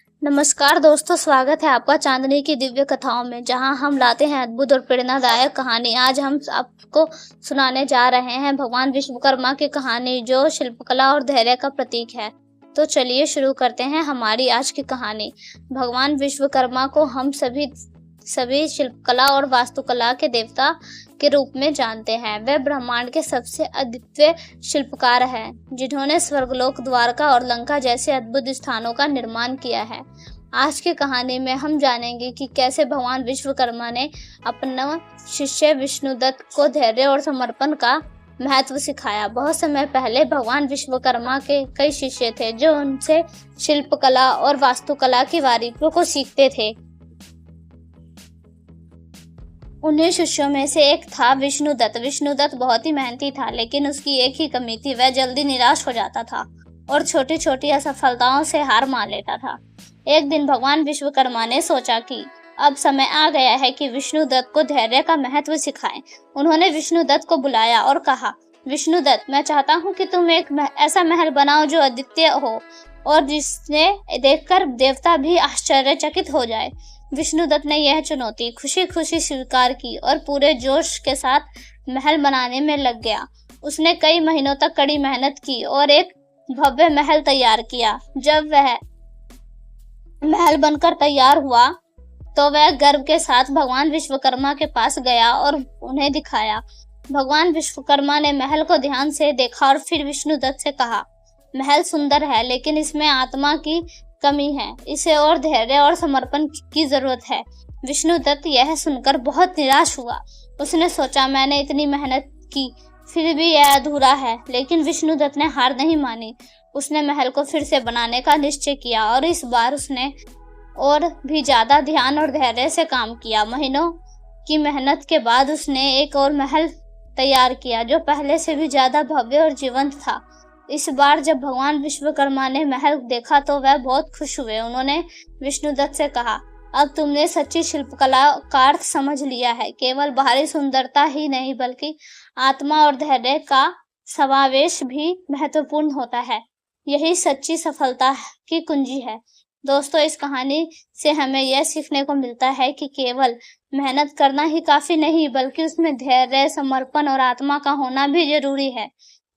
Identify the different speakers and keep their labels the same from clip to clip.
Speaker 1: नमस्कार दोस्तों, स्वागत है आपका चांदनी की दिव्य कथाओं में, जहां हम लाते हैं अद्भुत और प्रेरणादायक कहानी। आज हम आपको सुनाने जा रहे हैं भगवान विश्वकर्मा की कहानी, जो शिल्पकला और धैर्य का प्रतीक है। तो चलिए शुरू करते हैं हमारी आज की कहानी। भगवान विश्वकर्मा को हम सभी शिल्पकला और वास्तुकला के देवता के रूप में जानते हैं। वे ब्रह्मांड के सबसे अद्वितीय शिल्पकार हैं, जिन्होंने स्वर्गलोक, द्वारका और लंका जैसे अद्भुत स्थानों का निर्माण किया है। आज की कहानी में हम जानेंगे कि कैसे भगवान विश्वकर्मा ने अपने शिष्य विष्णुदत्त को धैर्य और समर्पण का महत्व सिखाया। बहुत समय पहले भगवान विश्वकर्मा के कई शिष्य थे, जो उनसे शिल्पकला और वास्तुकला की बारीकियों को सीखते थे। उन्हीं शिष्यों में से एक था विष्णुदत्त। विष्णुदत्त बहुत ही मेहनती था, लेकिन उसकी एक ही कमी थी, वह जल्दी निराश हो जाता था और छोटी छोटी असफलताओं से हार मान लेता था। एक दिन भगवान विश्वकर्मा ने सोचा कि अब समय आ गया है कि विष्णुदत्त को धैर्य का महत्व सिखाएं। उन्होंने विष्णुदत्त को बुलाया और कहा, विष्णुदत्त, मैं चाहता हूँ कि तुम एक ऐसा महल बनाओ जो अद्वितीय हो और जिसने देखकर देवता भी आश्चर्यचकित हो जाए। विष्णुदत्त ने यह चुनौती खुशी खुशी स्वीकार की और पूरे जोश के साथ महल बनाने में लग गया। उसने कई महीनों तक कड़ी मेहनत की और एक भव्य महल तैयार किया। जब वह महल बनकर तैयार हुआ तो वह गर्व के साथ भगवान विश्वकर्मा के पास गया और उन्हें दिखाया। भगवान विश्वकर्मा ने महल को ध्यान से देखा और फिर विष्णुदत्त से कहा, महल सुंदर है, लेकिन इसमें आत्मा की कमी है। इसे और धैर्य और समर्पण की जरूरत है। विष्णुदत्त यह सुनकर बहुत निराश हुआ। उसने सोचा, मैंने इतनी मेहनत की, फिर भी यह अधूरा है। लेकिन विष्णुदत्त ने हार नहीं मानी। उसने महल को फिर से बनाने का निश्चय किया और इस बार उसने और भी ज्यादा ध्यान और धैर्य से काम किया। महीनों की मेहनत के बाद उसने एक और महल तैयार किया, जो पहले से भी ज्यादा भव्य और जीवंत था। इस बार जब भगवान विश्वकर्मा ने महल देखा तो वह बहुत खुश हुए। उन्होंने विष्णुदत्त से कहा, अब तुमने सच्ची शिल्पकला का अर्थ समझ लिया है। केवल बाहरी सुंदरता ही नहीं, बल्कि आत्मा और धैर्य का समावेश भी महत्वपूर्ण होता है। यही सच्ची सफलता की कुंजी है। दोस्तों, इस कहानी से हमें यह सीखने को मिलता है कि केवल मेहनत करना ही काफी नहीं, बल्कि उसमें धैर्य, समर्पण और आत्मा का होना भी जरूरी है।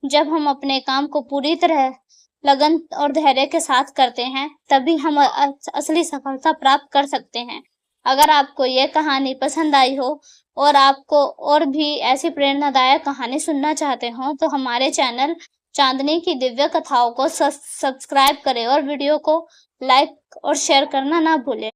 Speaker 1: जब हम अपने काम को पूरी तरह लगन और धैर्य के साथ करते हैं, तभी हम असली सफलता प्राप्त कर सकते हैं। अगर आपको यह कहानी पसंद आई हो और आपको और भी ऐसी प्रेरणादायक कहानी सुनना चाहते हो, तो हमारे चैनल चांदनी की दिव्य कथाओं को सब्सक्राइब करें और वीडियो को लाइक और शेयर करना ना भूलें।